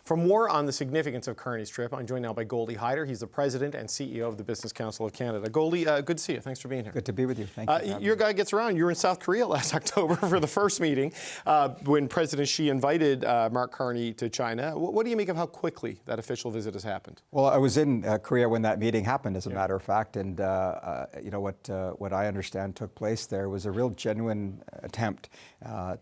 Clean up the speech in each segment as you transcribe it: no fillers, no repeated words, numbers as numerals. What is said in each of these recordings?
For more on the significance of Carney's trip, I'm joined now by Goldy Hyder. He's the president and CEO of the Business Council of Canada. Goldy, good to see you. Thanks for being here. Good to be with you. Thank you. Your guy gets around. You were in South Korea last October for the first meeting when President Xi invited Mark Carney to China. What do you make of how quickly that official visit has happened? Well, I was in Korea when that meeting happened, as a matter of fact, and you know what I understand took place there was a real genuine attempt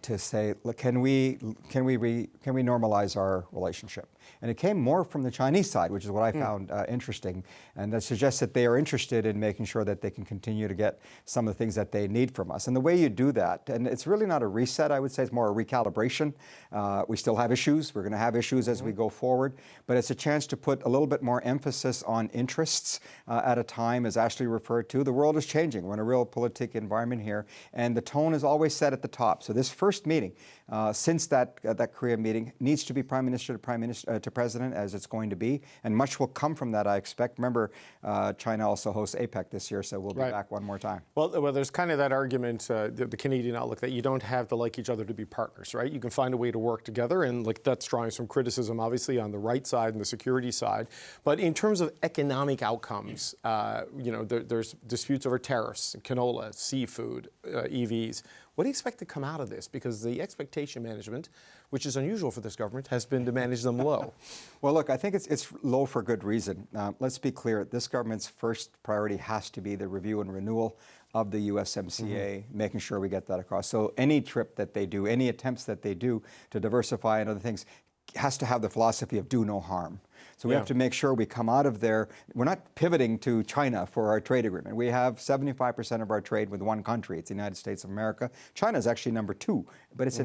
to say, look, can we normalize our relationship? And it came more from the Chinese side, which is what I found interesting, and that suggests that they are interested in making sure that they can continue to get some of the things that they need from us. And the way you do that, and it's really not a reset, I would say, it's more a recalibration. We still have issues. We're going to have issues as we go forward, but it's a chance to put a little bit more emphasis on interests at a time, as Ashley referred to. The world is changing. We're in a real politic environment here, and the tone is always set at the top. So this first meeting, since that Korea meeting, needs to be Prime Minister to President, as it's going to be, and much will come from that, I expect. Remember, China also hosts APEC this year, so we'll be back one more time. Well, there's kind of that argument, the Canadian outlook, that you don't have to like each other to be partners, right? You can find a way to work together, and like that's drawing some criticism, obviously, on the right side and the security side. But in terms of economic outcomes, you know, there's disputes over tariffs, canola, seafood, EVs. What do you expect to come out of this? Because the expectation management, which is unusual for this government, has been to manage them low. Well, look, I think it's low for good reason. Let's be clear. This government's first priority has to be the review and renewal of the USMCA, making sure we get that across. So any trip that they do, any attempts that they do to diversify and other things, has to have the philosophy of do no harm. So we have to make sure we come out of there. We're not pivoting to China for our trade agreement. We have 75% of our trade with one country. It's the United States of America. China is actually number 2, but it's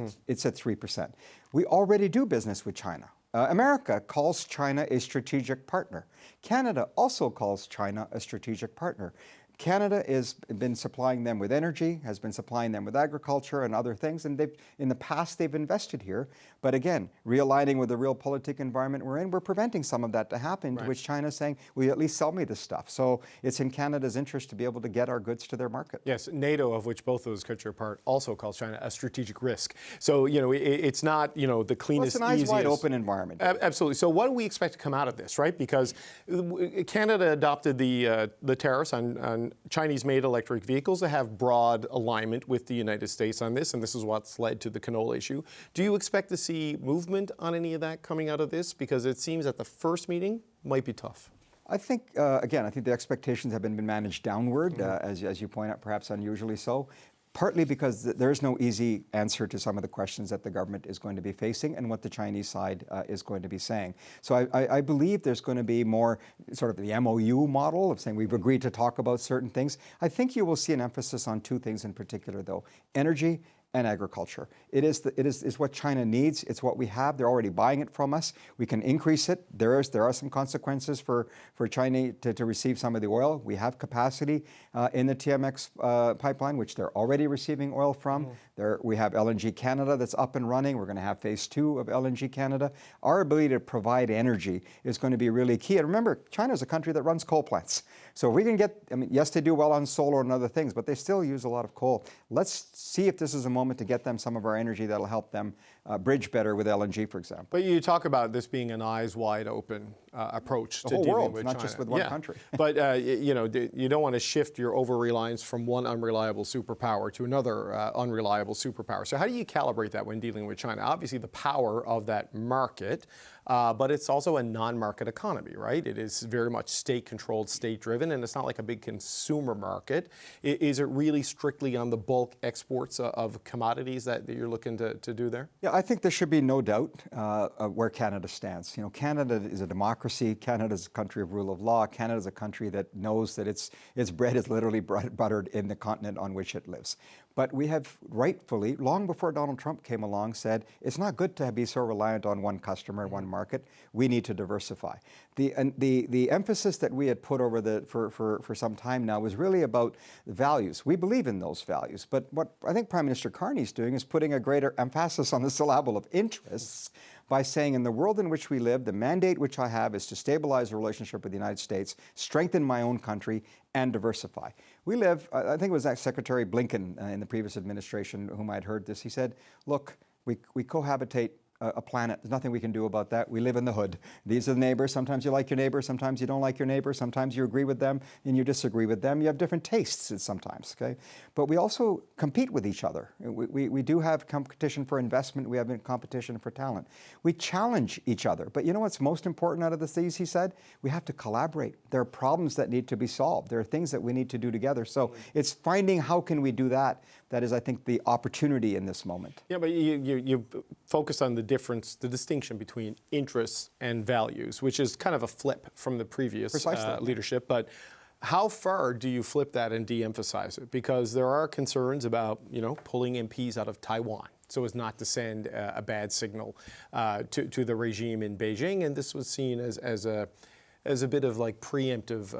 at 3%. We already do business with China. America calls China a strategic partner. Canada also calls China a strategic partner. Canada has been supplying them with energy, has been supplying them with agriculture and other things, and in the past they've invested here. But again, realigning with the real politic environment we're in, we're preventing some of that to happen, to which China's saying, will you at least sell me this stuff? So it's in Canada's interest to be able to get our goods to their market. Yes, NATO, of which both of those countries are part, also calls China a strategic risk. So, you know, it's not, you know, the cleanest, well, it's an eyes wide open environment. Absolutely. So what do we expect to come out of this, right? Because Canada adopted the tariffs on Chinese-made electric vehicles that have broad alignment with the United States on this, and this is what's led to the canola issue. Do you expect to see movement on any of that coming out of this? Because it seems that the first meeting might be tough. I think, again, I think the expectations have been managed downward, as you point out, perhaps unusually so. Partly because there is no easy answer to some of the questions that the government is going to be facing and what the Chinese side is going to be saying. So I believe there's going to be more sort of the MOU model of saying we've agreed to talk about certain things. I think you will see an emphasis on 2 things in particular, though: energy and agriculture. It is what China needs. It's what we have. They're already buying it from us. We can increase it. There are some consequences for China to receive some of the oil. We have capacity in the TMX pipeline, which they're already receiving oil from. We have LNG Canada that's up and running. We're going to have phase 2 of LNG Canada. Our ability to provide energy is going to be really key. And remember, China is a country that runs coal plants. So if we can get, I mean, yes, they do well on solar and other things, but they still use a lot of coal. Let's see if this is a moment to get them some of our energy that'll help them bridge better with LNG, for example. But you talk about this being an eyes wide open approach to dealing with China. Not just with one country. But you know, you don't want to shift your over-reliance from one unreliable superpower to another unreliable superpower. So how do you calibrate that when dealing with China? Obviously, the power of that market, but it's also a non-market economy, right? It is very much state-controlled, state-driven, and it's not like a big consumer market. Is it really strictly on the bulk exports of commodities that you're looking to do there? Yeah, I think there should be no doubt where Canada stands. You know, Canada is a democracy. Canada is a country of rule of law. Canada is a country that knows that its bread is literally buttered in the continent on which it lives. But we have rightfully, long before Donald Trump came along, said it's not good to be so reliant on one customer, one market. We need to diversify. The emphasis that we had put over for some time now was really about values. We believe in those values, but what I think Prime Minister Carney is doing is putting a greater emphasis on the syllable of interests by saying, in the world in which we live, the mandate which I have is to stabilize the relationship with the United States, strengthen my own country, and diversify. We live, I think it was Secretary Blinken in the previous administration whom I'd heard this, he said, look, we cohabitate a planet. There's nothing we can do about that. We live in the hood. These are the neighbors. Sometimes you like your neighbor. Sometimes you don't like your neighbor. Sometimes you agree with them and you disagree with them. You have different tastes sometimes, okay? But we also compete with each other. We do have competition for investment. We have competition for talent. We challenge each other. But you know what's most important out of these, he said? We have to collaborate. There are problems that need to be solved. There are things that we need to do together. So it's finding how can we do that. That is, I think, the opportunity in this moment. Yeah, but you focus on the difference, the distinction between interests and values, which is kind of a flip from the previous leadership. But how far do you flip that and de-emphasize it? Because there are concerns about, pulling MPs out of Taiwan so as not to send a bad signal to the regime in Beijing. And this was seen as a bit of like preemptive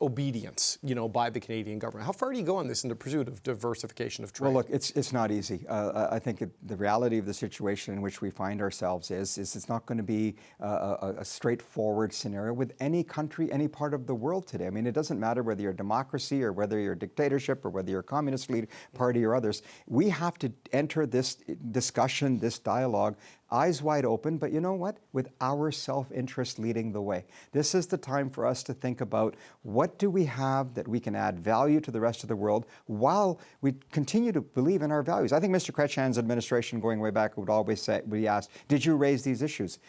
obedience, by the Canadian government. How far do you go on this in the pursuit of diversification of trade? Well, look, it's not easy. I think the reality of the situation in which we find ourselves is it's not going to be a straightforward scenario with any country, any part of the world today. I mean, it doesn't matter whether you're a democracy or whether you're a dictatorship or whether you're a communist party or others. We have to enter this discussion, this dialogue, eyes wide open, but you know what? With our self-interest leading the way. This is the time for us to think about what do we have that we can add value to the rest of the world while we continue to believe in our values. I think Mr. Chrétien's administration, going way back, would always say, we asked, did you raise these issues?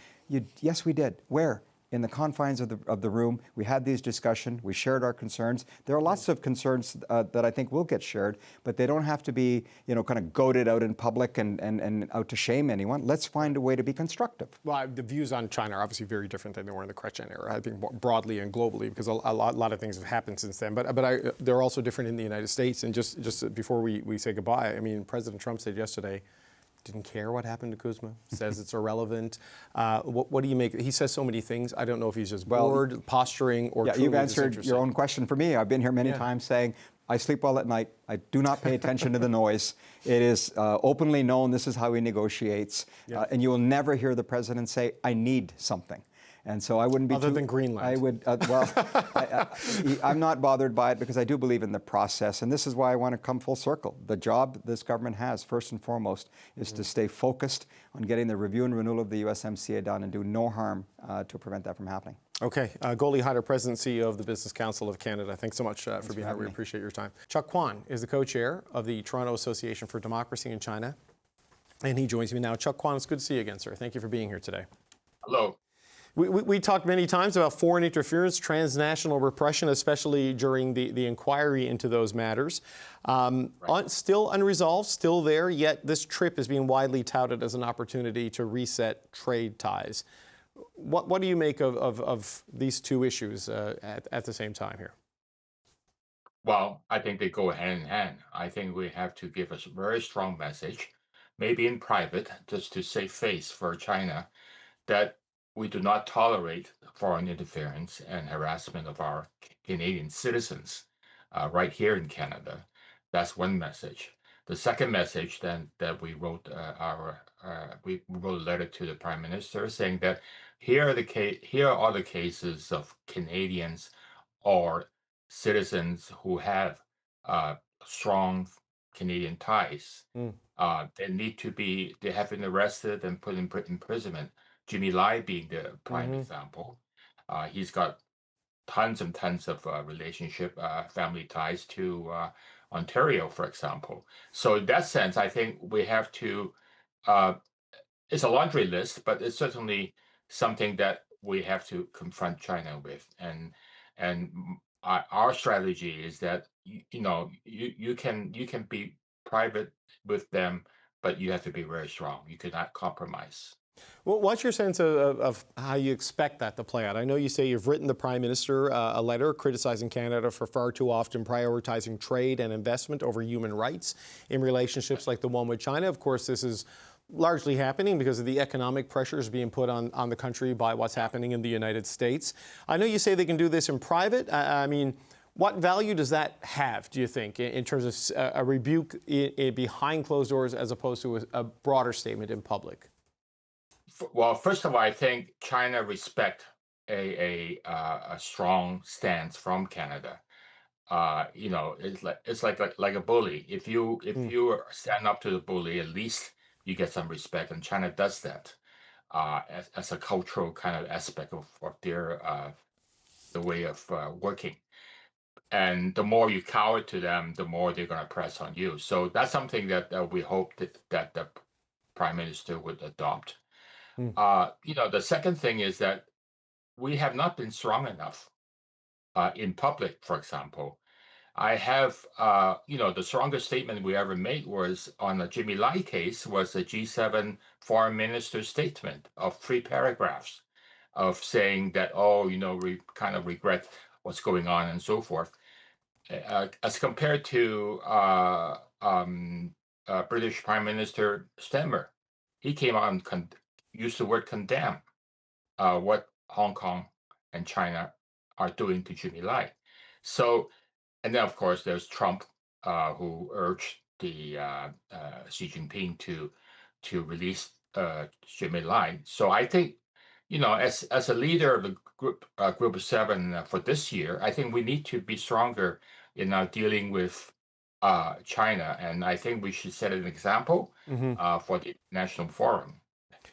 Yes, we did. Where? In the confines of the room, we had these discussions, we shared our concerns. There are lots of concerns that I think will get shared, but they don't have to be, kind of goaded out in public and out to shame anyone. Let's find a way to be constructive. Well, the views on China are obviously very different than they were in the Chrétien era, I think broadly and globally, because a lot of things have happened since then. But they're also different in the United States. And just before we say goodbye, I mean, President Trump said yesterday, didn't care what happened to Kuzma, says it's irrelevant. What do you make? He says so many things. I don't know if he's just bored, posturing, or truly you've answered your own question for me. I've been here many times saying, I sleep well at night. I do not pay attention to the noise. It is openly known this is how he negotiates. And you will never hear the president say, I need something. And so I wouldn't be other than Greenland. I would I'm not bothered by it because I do believe in the process, and this is why I want to come full circle. The job this government has, first and foremost, is to stay focused on getting the review and renewal of the USMCA done and do no harm to prevent that from happening. Okay, Goldy, Hyder, President and CEO of the Business Council of Canada. Thanks so much for being here. We appreciate your time. Cheuk Kwan is the co-chair of the Toronto Association for Democracy in China, and he joins me now. Cheuk Kwan, it's good to see you again, sir. Thank you for being here today. Hello. We talked many times about foreign interference, transnational repression, especially during the inquiry into those matters. Still unresolved, still there, yet this trip is being widely touted as an opportunity to reset trade ties. What do you make of these two issues at the same time here? Well, I think they go hand in hand. I think we have to give a very strong message, maybe in private, just to save face for China, that we do not tolerate foreign interference and harassment of our Canadian citizens right here in Canada. That's one message. The second message then that we wrote we wrote a letter to the Prime Minister saying that here are the cases of Canadians or citizens who have strong Canadian ties. They have been arrested and put in imprisonment. Jimmy Lai being the prime example. He's got tons and tons of relationship, family ties to Ontario, for example. So in that sense, I think we have to, it's a laundry list, but it's certainly something that we have to confront China with. And our strategy is that, you can be private with them, but you have to be very strong. You cannot compromise. Well, what's your sense of how you expect that to play out? I know you say you've written the Prime Minister a letter criticizing Canada for far too often prioritizing trade and investment over human rights in relationships like the one with China. Of course, this is largely happening because of the economic pressures being put on the country by what's happening in the United States. I know you say they can do this in private. I mean, what value does that have, do you think, in terms of a rebuke behind closed doors as opposed to a broader statement in public? Well, first of all, I think China respect a strong stance from Canada. It's like a bully. If you stand up to the bully, at least you get some respect, and China does that as a cultural kind of aspect of their the way of working. And the more you cower to them, the more they're going to press on you. So that's something that we hope that the prime minister would adopt. Mm. The second thing is that we have not been strong enough in public, for example. I have, the strongest statement we ever made was on the Jimmy Lai case, was the G7 foreign minister statement of 3 paragraphs of saying that, oh, we kind of regret what's going on and so forth. As compared to British Prime Minister Stemmer, he came out and used the word condemn what Hong Kong and China are doing to Jimmy Lai. So, and then of course there's Trump, who urged the Xi Jinping to release Jimmy Lai. So I think, as a leader of the group of 7 for this year, I think we need to be stronger in our dealing with China, and I think we should set an example for the international forum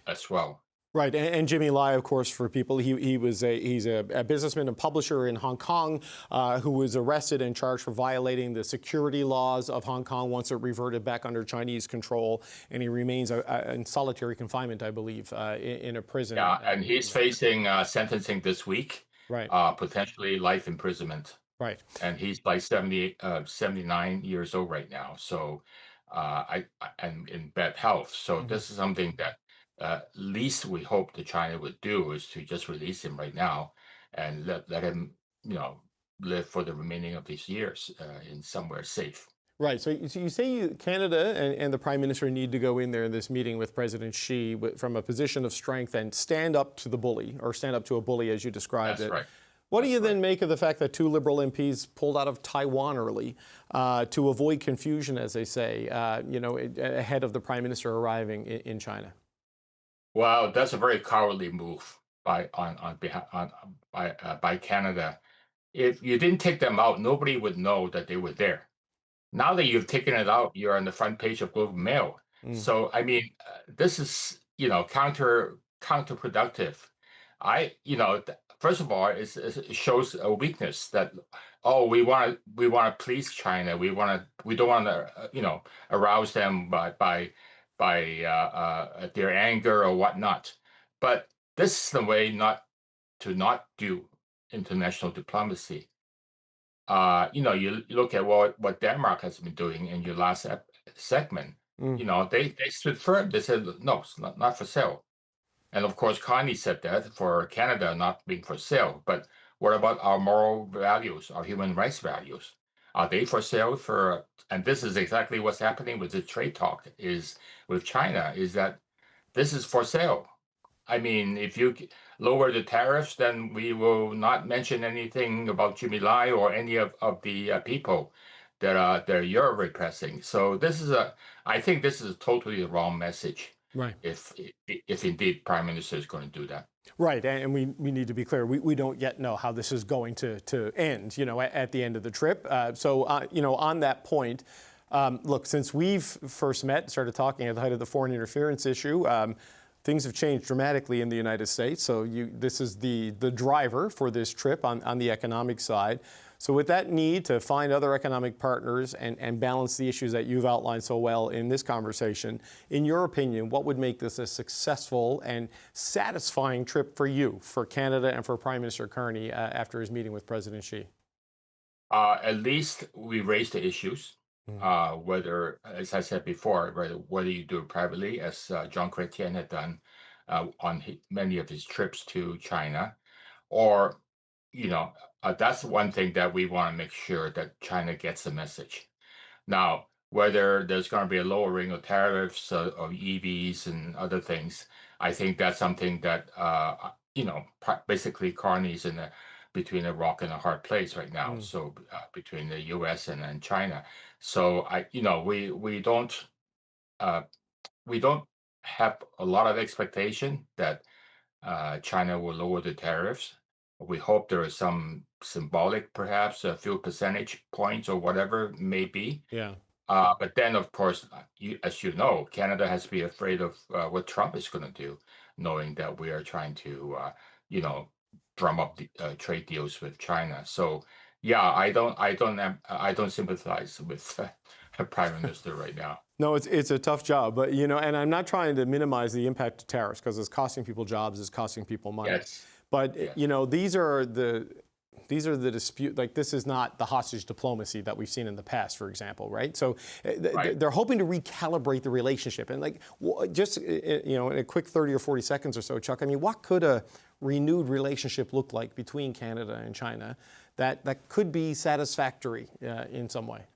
as well. Right, and Jimmy Lai, of course, for people, he's a businessman and publisher in Hong Kong who was arrested and charged for violating the security laws of Hong Kong once it reverted back under Chinese control, and he remains in solitary confinement, I believe, in a prison. Yeah, and he's facing sentencing this week, right, potentially life imprisonment. Right, and he's like 79 years old right now. So, and in bad health. So this is something that least we hope that China would do is to just release him right now and let him, live for the remaining of these years in somewhere safe. Right. So you say Canada and the Prime Minister need to go in there in this meeting with President Xi from a position of strength and stand up to the bully, or stand up to a bully as you described That's it. right. What do you then make of the fact that 2 Liberal MPs pulled out of Taiwan early to avoid confusion, as they say, ahead of the Prime Minister arriving in China? Well, that's a very cowardly move by Canada. If you didn't take them out, nobody would know that they were there. Now that you've taken it out, you're on the front page of Globe and Mail. So I mean, this is counterproductive. First of all, it shows a weakness that we want to please China. We don't want to arouse them by their anger or whatnot. But this is the way not to do international diplomacy. You look at what Denmark has been doing in your last segment. They stood firm. They said, no, it's not for sale. And of course, Carney said that for Canada not being for sale. But what about our moral values, our human rights values? Are they for sale and this is exactly what's happening with the trade talk with China, is that this is for sale. I mean, if you lower the tariffs, then we will not mention anything about Jimmy Lai or any of the people that you're repressing. So I think this is totally the wrong message. Right. If indeed Prime Minister is going to do that. Right, and we need to be clear. We don't yet know how this is going to end, at the end of the trip. So on that point, look, since we've first met, started talking at the height of the foreign interference issue, things have changed dramatically in the United States. So this is the driver for this trip on the economic side. So with that need to find other economic partners and balance the issues that you've outlined so well in this conversation, in your opinion, what would make this a successful and satisfying trip for you, for Canada, and for Prime Minister Carney after his meeting with President Xi? At least we raised the issues, whether, as I said before, whether you do it privately, as Jean Chrétien had done on many of his trips to China, or that's one thing that we want to make sure that China gets the message. Now, whether there's going to be a lowering of tariffs of EVs and other things, I think that's something that basically Carney's between a rock and a hard place right now. So between the U.S. and China. So we don't have a lot of expectation that China will lower the tariffs. We hope there is some symbolic, perhaps a few percentage points or whatever it may be. Yeah. But then, of course, as you know, Canada has to be afraid of what Trump is going to do, knowing that we are trying to, you know, drum up the trade deals with China. So, yeah, I don't sympathize with Prime Minister right now. No, it's a tough job, but you know, and I'm not trying to minimize the impact of tariffs because it's costing people jobs, it's costing people money. Yes. But Yes. you know, these are the dispute. Like this is not the hostage diplomacy that we've seen in the past, for example, right? So Right. they're hoping to recalibrate the relationship, and like just you know, in a quick 30 or 40 seconds or so, Chuck. I mean, what could a renewed relationship look like between Canada and China that could be satisfactory in some way?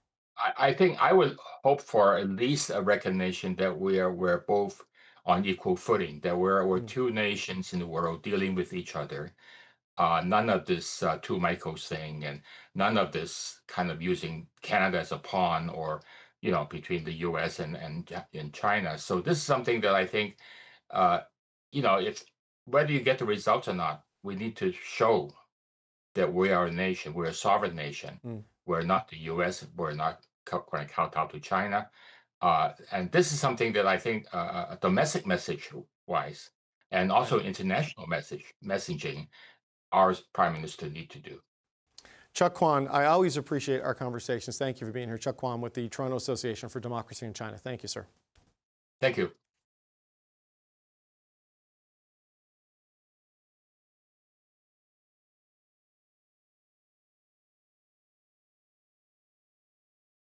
I think I would hope for at least a recognition that we're both on equal footing, that we're two nations in the world dealing with each other. None of this two Michaels thing, and none of this kind of using Canada as a pawn, or you know, between the U.S. and China. So this is something that I think, uh, you know, if whether you get the results or not, we need to show that we are a nation, we're a sovereign nation. We're not the U.S. We're not going to kowtow to China. And this is something that I think, domestic message wise, and also international messaging, our prime minister need to do. Cheuk Kwan, I always appreciate our conversations. Thank you for being here. Cheuk Kwan with the Toronto Association for Democracy in China. Thank you, sir. Thank you.